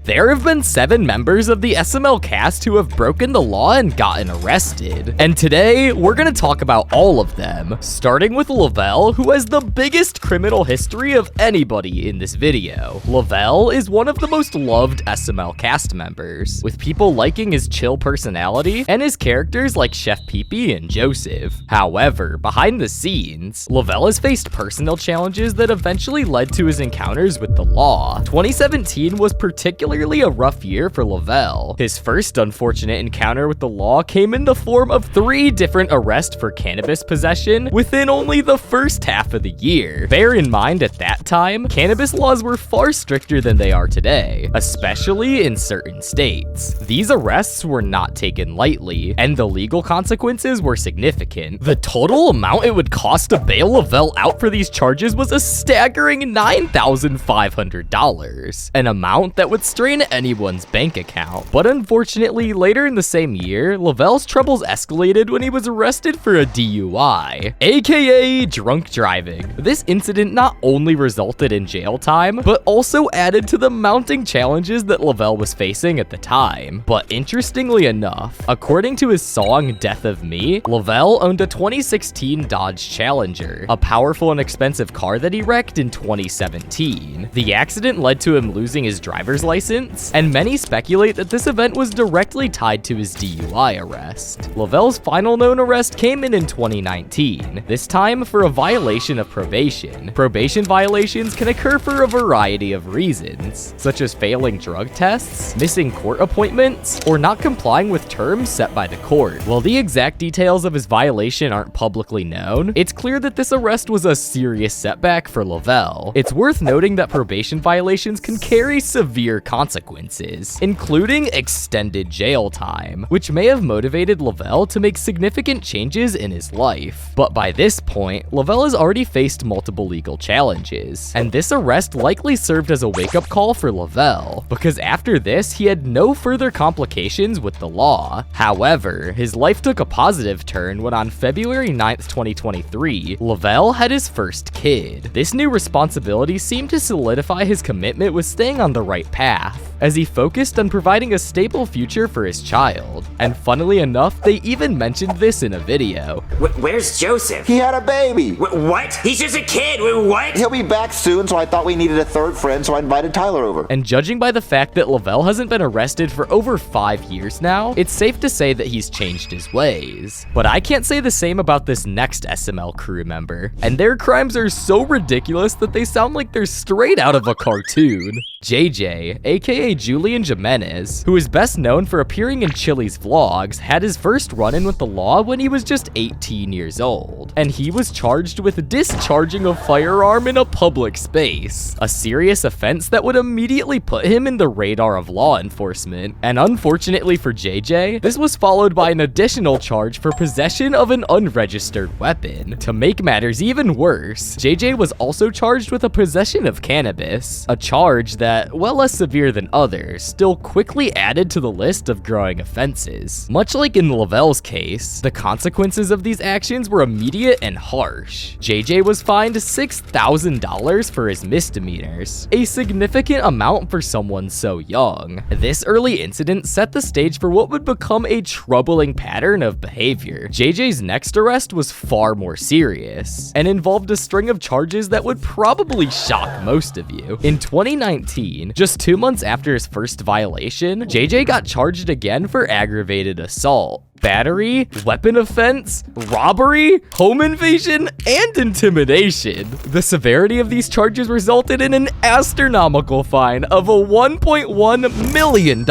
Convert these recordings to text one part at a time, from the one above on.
There have been 7 members of the SML cast who have broken the law and gotten arrested. And today, we're gonna talk about all of them, starting with Lovell, who has the biggest criminal history of anybody in this video. Lovell is one of the most loved SML cast members, with people liking his chill personality and his characters like Chef Pee-Pee and Joseph. However, behind the scenes, Lovell has faced personal challenges that eventually led to his encounters with the law. 2017 was particularly a rough year for Lovell. His first unfortunate encounter with the law came in the form of 3 different arrests for cannabis possession within only the first half of the year. Bear in mind, at that time, cannabis laws were far stricter than they are today, especially in certain states. These arrests were not taken lightly, and the legal consequences were significant. The total amount it would cost to bail Lovell out for these charges was a staggering $9,500, an amount that would strain anyone's bank account. But unfortunately, later in the same year, Lovell's troubles escalated when he was arrested for a DUI, aka drunk driving. This incident not only resulted in jail time, but also added to the mounting challenges that Lovell was facing at the time. But interestingly enough, according to his song Death of Me, Lovell owned a 2016 Dodge Challenger, a powerful and expensive car that he wrecked in 2017. The accident led to him losing his driver's license, and many speculate that this event was directly tied to his DUI arrest. Lovell's final known arrest came in 2019, this time for a violation of probation. Probation violations can occur for a variety of reasons, such as failing drug tests, missing court appointments, or not complying with terms set by the court. While the exact details of his violation aren't publicly known, it's clear that this arrest was a serious setback for Lovell. It's worth noting that probation violations can carry severe consequences, including extended jail time, which may have motivated Lovell to make significant changes in his life. But by this point, Lovell has already faced multiple legal challenges, and this arrest likely served as a wake-up call for Lovell, because after this, he had no further complications with the law. However, his life took a positive turn when on February 9th, 2023, Lovell had his first kid. This new responsibility seemed to solidify his commitment with staying on the right path, as he focused on providing a stable future for his child. And funnily enough, they even mentioned this in a video. Where's Joseph? He had a baby. What? He's just a kid. What? He'll be back soon, so I thought we needed a third friend, so I invited Tyler over. And judging by the fact that Lovell hasn't been arrested for over 5 years now, it's safe to say that he's changed his ways. But I can't say the same about this next SML crew member, and their crimes are so ridiculous that they sound like they're straight out of a cartoon. JJ, aka Julian Jimenez, who is best known for appearing in Chili's vlogs, had his first run-in with the law when he was just 18 years old, and he was charged with discharging a firearm in a public space, a serious offense that would immediately put him in the radar of law enforcement. And unfortunately for JJ, this was followed by an additional charge for possession of an unregistered weapon. To make matters even worse, JJ was also charged with a possession of cannabis, a charge that, while less severe than others, still quickly added to the list of growing offenses. Much like in Lovell's case, the consequences of these actions were immediate and harsh. JJ was fined $6,000 for his misdemeanors, a significant amount for someone so young. This early incident set the stage for what would become a troubling pattern of behavior. JJ's next arrest was far more serious, and involved a string of charges that would probably shock most of you. In 2019, just 2 months after his first violation, JJ got charged again for aggravated assault, battery, weapon offense, robbery, home invasion, and intimidation. The severity of these charges resulted in an astronomical fine of $1.1 million,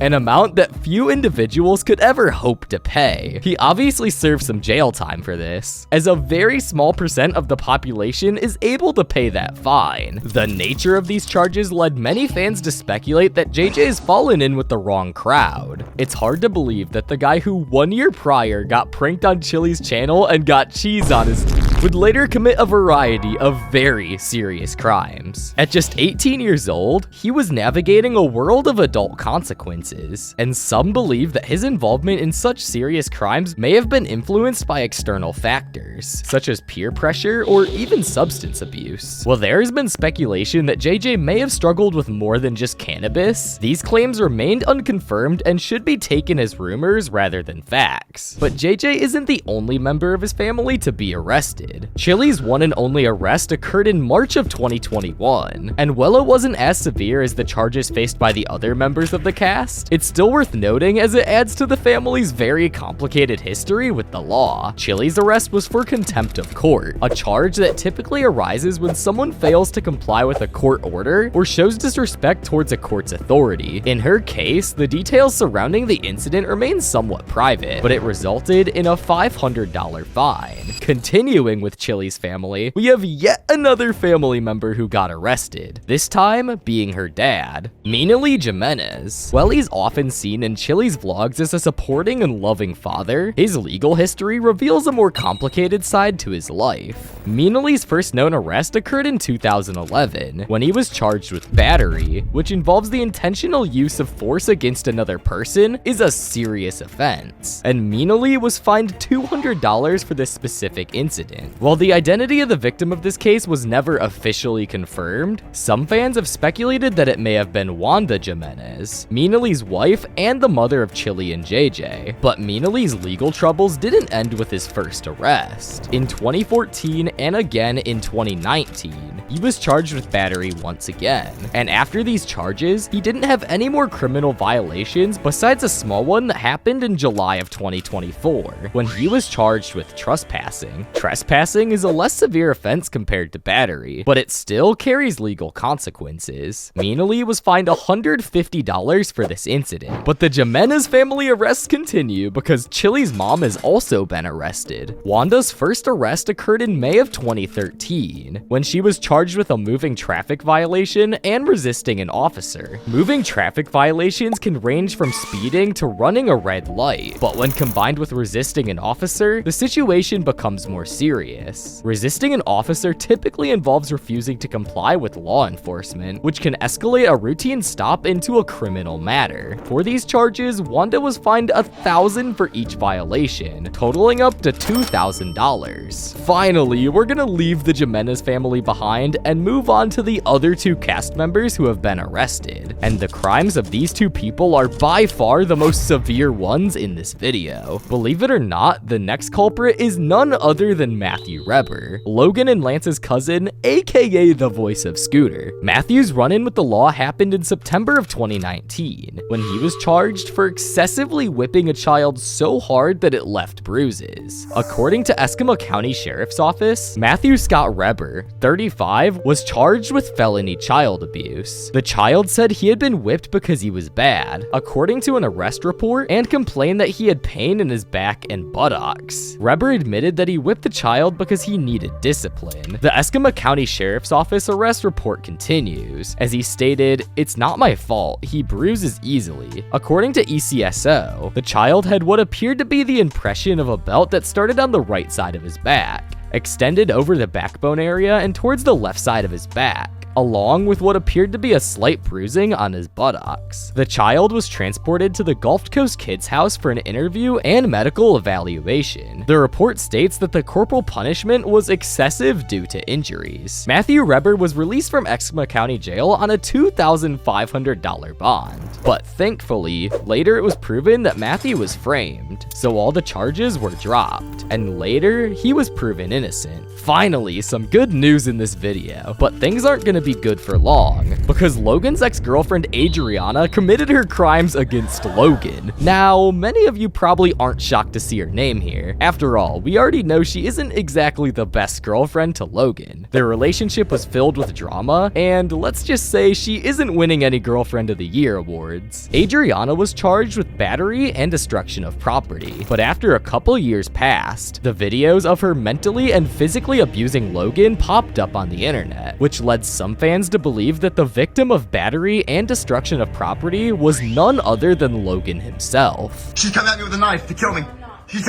an amount that few individuals could ever hope to pay. He obviously served some jail time for this, as a very small percent of the population is able to pay that fine. The nature of these charges led many fans to speculate that JJ has fallen in with the wrong crowd. It's hard to believe that the guy who 1 year prior got pranked on Chili's channel and got cheese on his would later commit a variety of very serious crimes. At just 18 years old, he was navigating a world of adult consequences, and some believe that his involvement in such serious crimes may have been influenced by external factors, such as peer pressure or even substance abuse. While there has been speculation that JJ may have struggled with more than just cannabis, these claims remained unconfirmed and should be taken as rumors rather than facts. But JJ isn't the only member of his family to be arrested. Chili's one and only arrest occurred in March of 2021, and while it wasn't as severe as the charges faced by the other members of the cast, it's still worth noting as it adds to the family's very complicated history with the law. Chili's arrest was for contempt of court, a charge that typically arises when someone fails to comply with a court order or shows disrespect towards a court's authority. In her case, the details surrounding the incident remain somewhat private, but it resulted in a $500 fine. Continuing with Chili's family, we have yet another family member who got arrested, this time being her dad, Minelli Jimenez. While he's often seen in Chili's vlogs as a supporting and loving father, his legal history reveals a more complicated side to his life. Minelli's first known arrest occurred in 2011, when he was charged with battery, which involves the intentional use of force against another person, is a serious offense, and Minelli was fined $200 for this specific incident. While the identity of the victim of this case was never officially confirmed, some fans have speculated that it may have been Wanda Jimenez, Minelli's wife and the mother of Chili and JJ. But Minelli's legal troubles didn't end with his first arrest. In 2014 and again in 2019, he was charged with battery once again, and after these charges, he didn't have any more criminal violations besides a small one that happened in July of 2024, when he was charged with trespassing. Trespassing is a less severe offense compared to battery, but it still carries legal consequences. Minelli was fined $150 for this incident, but the Jimenez family arrests continue because Chili's mom has also been arrested. Wanda's first arrest occurred in May of 2013, when she was charged with a moving traffic violation and resisting an officer. Moving traffic violations can range from speeding to running a red light, but when combined with resisting an officer, the situation becomes more serious. Resisting an officer typically involves refusing to comply with law enforcement, which can escalate a routine stop into a criminal matter. For these charges, Wanda was fined $1,000 for each violation, totaling up to $2,000. Finally, we're gonna leave the Jimenez family behind and move on to the other two cast members who have been arrested. And the crimes of these two people are by far the most severe ones in this video. Believe it or not, the next culprit is none other than Matthew Reber, Logan and Lance's cousin, aka the voice of Scooter. Matthew's run-in with the law happened in September of 2019, when he was charged for excessively whipping a child so hard that it left bruises. According to Escambell County Sheriff's Office, Matthew Scott Reber, 35, was charged with felony child abuse. The child said he had been whipped because he was bad, according to an arrest report, and complained that he had pain in his back and buttocks. Reber admitted that he whipped the child because he needed discipline. The Escambell County Sheriff's Office arrest report continues, as he stated, "It's not my fault, he bruises easily." According to ECSO, the child had what appeared to be the impression of a belt that started on the right side of his back, extended over the backbone area and towards the left side of his back, along with what appeared to be a slight bruising on his buttocks. The child was transported to the Gulf Coast Kids House for an interview and medical evaluation. The report states that the corporal punishment was excessive due to injuries. Matthew Reber was released from Escambell County Jail on a $2,500 bond. But thankfully, later it was proven that Matthew was framed, so all the charges were dropped, and later he was proven innocent. Finally, some good news in this video, but things aren't gonna be good for long, because Logan's ex-girlfriend Adriana committed her crimes against Logan. Now, many of you probably aren't shocked to see her name here. After all, we already know she isn't exactly the best girlfriend to Logan. Their relationship was filled with drama, and let's just say she isn't winning any Girlfriend of the Year awards. Adriana was charged with battery and destruction of property, but after a couple years passed, the videos of her mentally and physically abusing Logan popped up on the internet, which led some fans to believe that the victim of battery and destruction of property was none other than Logan himself. She's coming at me with a knife to kill me. She's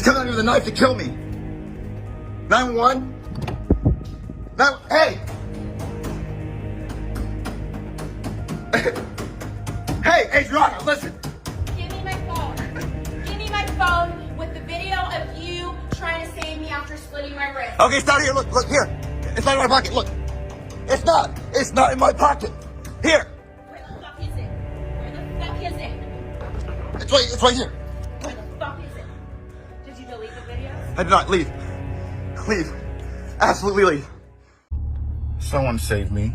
coming at me with a knife to kill me. 911? Hey! Hey, Adriana, listen! Give me my phone. Give me my phone with the video of you trying to save me after splitting my wrist. Okay, it's not here. Look, here. It's not in my pocket. Look. It's not in my pocket. Here. Where the fuck is it? Where the fuck is it? It's right here. Where the fuck is it? Did you delete the video? I did not. Leave. Leave. Absolutely leave. Someone save me.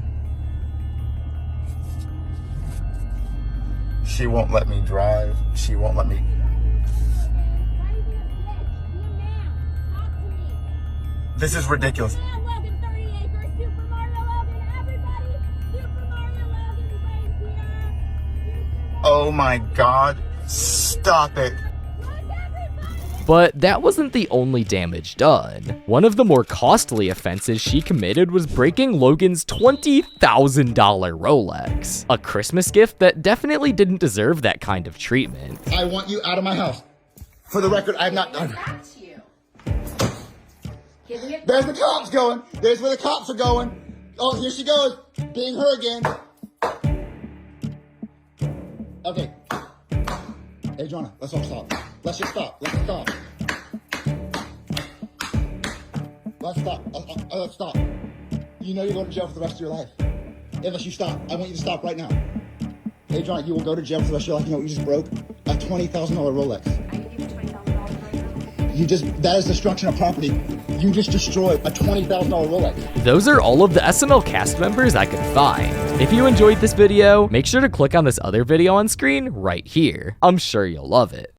She won't let me drive. She won't let me. This is ridiculous. Oh my God. Stop it. But that wasn't the only damage done. One of the more costly offenses she committed was breaking Logan's $20,000 Rolex, a Christmas gift that definitely didn't deserve that kind of treatment. I want you out of my house. For the record, I'm not done. That's you. Give me a There's the cops going. There's where the cops are going. Oh, here she goes. Being her again. Okay. Adriana, let's all stop. Let's just stop. Let's stop. Let's stop. Let's stop. You know you're going to jail for the rest of your life. Unless you stop. I want you to stop right now. Adriana, you will go to jail for the rest of your life. You know what you just broke? A $20,000 Rolex. I give you $20,000 right now. That is destruction of property. You just destroyed a $20,000 Rolex. Those are all of the SML cast members I could find. If you enjoyed this video, make sure to click on this other video on screen right here. I'm sure you'll love it.